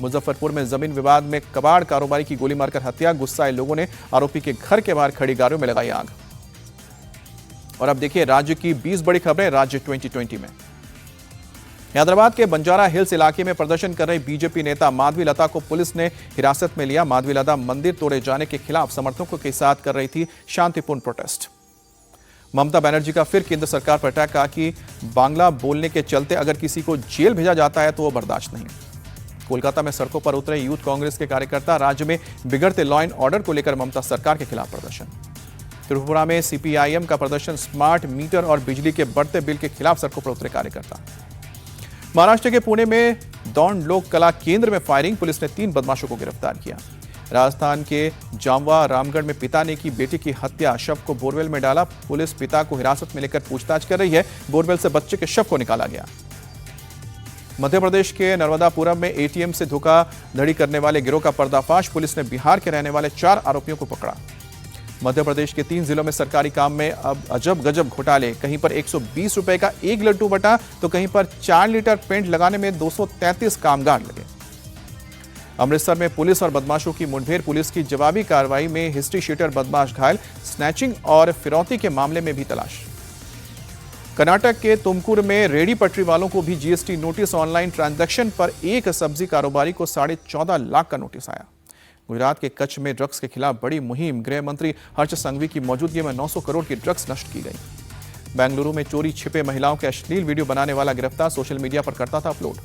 मुजफ्फरपुर में जमीन विवाद में कबाड़ कारोबारी की गोली मारकर हत्या, गुस्साए लोगों ने आरोपी के घर के बाहर खड़ी गाड़ियों में लगाई आग। और अब देखिए राज्य की 20 बड़ी खबरें राज्य 2020 में। हैदराबाद के बंजारा हिल्स इलाके में प्रदर्शन कर रही बीजेपी नेता माधवी लता को पुलिस ने हिरासत में लिया। माधवी लता मंदिर तोड़े जाने के खिलाफ समर्थकों के साथ कर रही थी शांतिपूर्ण प्रोटेस्ट। ममता बनर्जी का फिर केंद्र सरकार पर अटैक, कहा कि बांग्ला बोलने के चलते अगर किसी को जेल भेजा जाता है तो वो बर्दाश्त नहीं। कोलकाता में सड़कों पर उतरे यूथ कांग्रेस के कार्यकर्ता, राज्य में बिगड़ते लॉ एंड ऑर्डर को लेकर ममता सरकार के खिलाफ प्रदर्शन। त्रिपुरा में सीपीआईएम का प्रदर्शन, स्मार्ट मीटर और बिजली के बढ़ते बिल के खिलाफ सड़कों पर उतरे कार्यकर्ता। महाराष्ट्र के पुणे में दौंड लोक कला केंद्र में फायरिंग, पुलिस ने 3 बदमाशों को गिरफ्तार किया। राजस्थान के जामवा रामगढ़ में पिता ने की बेटी की हत्या, शव को बोरवेल में डाला, पुलिस पिता को हिरासत में लेकर पूछताछ कर रही है। बोरवेल से बच्चे के शव को निकाला गया। मध्य प्रदेश के नर्मदापुरम में एटीएम से धोखाधड़ी करने वाले गिरोह का पर्दाफाश, पुलिस ने बिहार के रहने वाले 4 आरोपियों को पकड़ा। मध्य प्रदेश के 3 जिलों में सरकारी काम में अब अजब गजब घोटाले, कहीं पर 120 रुपए का 1 लड्डू बटा तो कहीं पर 4 लीटर पेंट लगाने में 233 कामगार लगे। अमृतसर में पुलिस और बदमाशों की मुठभेड़, पुलिस की जवाबी कार्रवाई में हिस्ट्री शीटर बदमाश घायल, स्नैचिंग और फिरौती के मामले में भी तलाश। कर्नाटक के तुमकुर में रेडी पटरी वालों को भी जीएसटी नोटिस, ऑनलाइन ट्रांजैक्शन पर एक सब्जी कारोबारी को 14.5 लाख का नोटिस आया। गुजरात के कच्छ में ड्रग्स के खिलाफ बड़ी मुहिम, गृह मंत्री हर्ष संघवी की मौजूदगी में 900 करोड़ की ड्रग्स नष्ट की गई। बेंगलुरु में चोरी छिपे महिलाओं के अश्लील वीडियो बनाने वाला गिरफ्तार, सोशल मीडिया पर करता था अपलोड।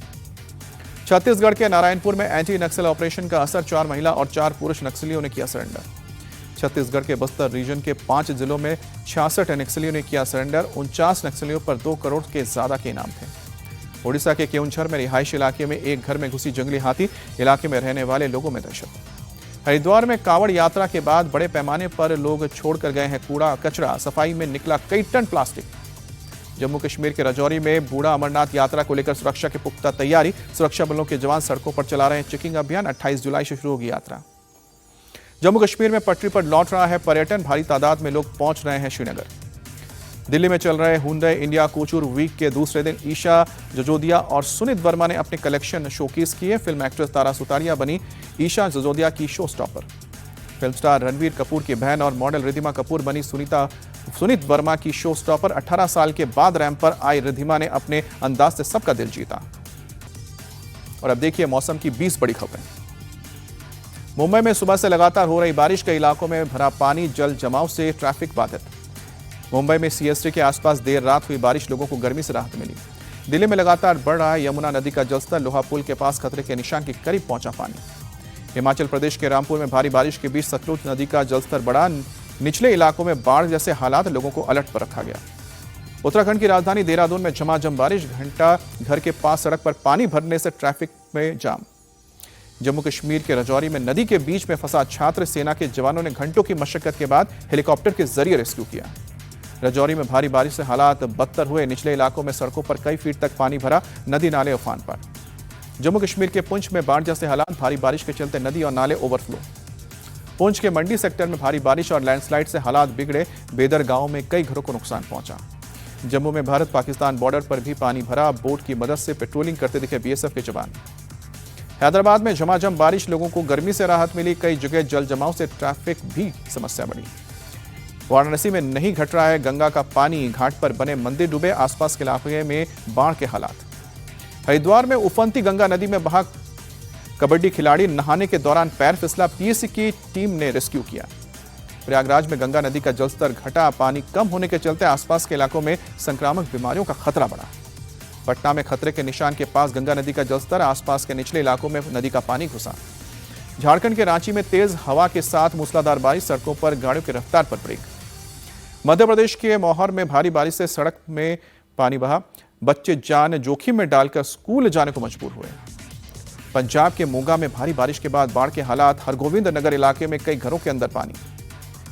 छत्तीसगढ़ के नारायणपुर में एंटी नक्सल ऑपरेशन का असर, 4 महिला और 4 पुरुष नक्सलियों ने किया सरेंडर। छत्तीसगढ़ के बस्तर रीजन के 5 जिलों में 66 नक्सलियों ने किया सरेंडर, 49 नक्सलियों पर 2 करोड़ के ज्यादा के इनाम थे। ओडिशा के केउंझर में रिहायशी इलाके में एक घर में घुसी जंगली हाथी, इलाके में रहने वाले लोगों में दहशत। हरिद्वार में कांवड़ यात्रा के बाद बड़े पैमाने पर लोग छोड़कर गए हैं कूड़ा कचरा, सफाई में निकला कई टन प्लास्टिक। जम्मू कश्मीर के राजौरी में बूढ़ा अमरनाथ यात्रा को लेकर सुरक्षा की पुख्ता तैयारी, सुरक्षा बलों के जवान सड़कों पर चला रहे हैं चेकिंग अभियान। 28 जुलाई से शुरू होगी यात्रा। जम्मू कश्मीर में पटरी पर लौट रहा है पर्यटन, भारी तादाद में लोग पहुंच रहे हैं श्रीनगर। दिल्ली में चल रहे हुंडई इंडिया कूचूर वीक के दूसरे दिन ईशा जजोदिया और सुनीत वर्मा ने अपने कलेक्शन शोकेस किए। फिल्म एक्ट्रेस तारा सुतारिया बनी ईशा जजोदिया की show stopper. Film star Ranveer Kapoor की बहन और मॉडल रिद्धिमा कपूर बनी सुनीत वर्मा की शो स्टॉपर। 18 साल के बाद रैंप पर आई रिद्धिमा ने अपने अंदाज से सबका दिल जीता। और अब देखिए मौसम की 20 बड़ी खबरें। मुंबई में सुबह से लगातार हो रही बारिश, कई इलाकों में भरा पानी, जल जमाव से ट्रैफिक बाधित। मुंबई में सीएसटी के आसपास देर रात हुई बारिश, लोगों को गर्मी से राहत मिली। दिल्ली में लगातार बढ़ रहा है यमुना नदी का जलस्तर, लोहा पुल के पास खतरे के निशान के करीब पहुंचा पानी। हिमाचल प्रदेश के रामपुर में भारी बारिश के बीच सतलुज नदी का जलस्तर बढ़ा, निचले इलाकों में बाढ़ जैसे हालात, लोगों को अलर्ट पर रखा गया। उत्तराखंड की राजधानी देहरादून में झमाझम बारिश, घंटा घर के पास सड़क पर पानी भरने से ट्रैफिक में जाम। जम्मू कश्मीर के राजौरी में नदी के बीच में फंसा छात्र, सेना के जवानों ने घंटों की मशक्कत के बाद हेलीकॉप्टर के जरिए रेस्क्यू किया। राजौरी में भारी बारिश से हालात बदतर हुए, निचले इलाकों में सड़कों पर कई फीट तक पानी भरा, नदी नाले उफान पर। जम्मू कश्मीर के पुंछ में बाढ़ जैसे हालात, भारी बारिश के चलते नदी और नाले ओवरफ्लो। पुंछ के मंडी सेक्टर में भारी बारिश और लैंडस्लाइड से हालात बिगड़े, बेदर गांव में कई घरों को नुकसान पहुंचा। जम्मू में भारत पाकिस्तान बॉर्डर पर भी पानी भरा, बोट की मदद से पेट्रोलिंग करते दिखे बीएसएफ के जवान। हैदराबाद में झमाझम बारिश, लोगों को गर्मी से राहत मिली, कई जगह जल जमाव से ट्रैफिक भी समस्या बढ़ी। वाराणसी में नहीं घट रहा है गंगा का पानी, घाट पर बने मंदिर डूबे, आसपास के इलाके में बाढ़ के हालात। हरिद्वार में उफनती गंगा नदी में बहा कबड्डी खिलाड़ी, नहाने के दौरान पैर फिसला, पीएससी की टीम ने रेस्क्यू किया। प्रयागराज में गंगा नदी का जलस्तर घटा, पानी कम होने के चलते आसपास के इलाकों में संक्रामक बीमारियों का खतरा बढ़ा। पटना में खतरे के निशान के पास गंगा नदी का जलस्तर, आसपास के निचले इलाकों में नदी का पानी घुसा। झारखंड के रांची में तेज हवा के साथ मूसलाधार बारिश, सड़कों पर गाड़ियों की रफ्तार पर ब्रेक। मध्य प्रदेश के मौहर में भारी बारिश से सड़क में पानी बहा, बच्चे जान जोखिम में डालकर स्कूल जाने को मजबूर हुए। पंजाब के मोगा में भारी बारिश के बाद बाढ़ के हालात, हरगोविंद नगर इलाके में कई घरों के अंदर पानी।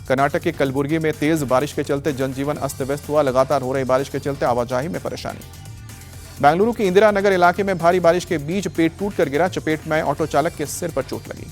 कर्नाटक के कलबुर्गी में तेज बारिश के चलते जनजीवन अस्त व्यस्त हुआ, लगातार हो रही बारिश के चलते आवाजाही में परेशानी। बेंगलुरु के इंदिरा नगर इलाके में भारी बारिश के बीच पेड़ टूटकर गिरा, चपेट में ऑटो चालक के सिर पर चोट लगी।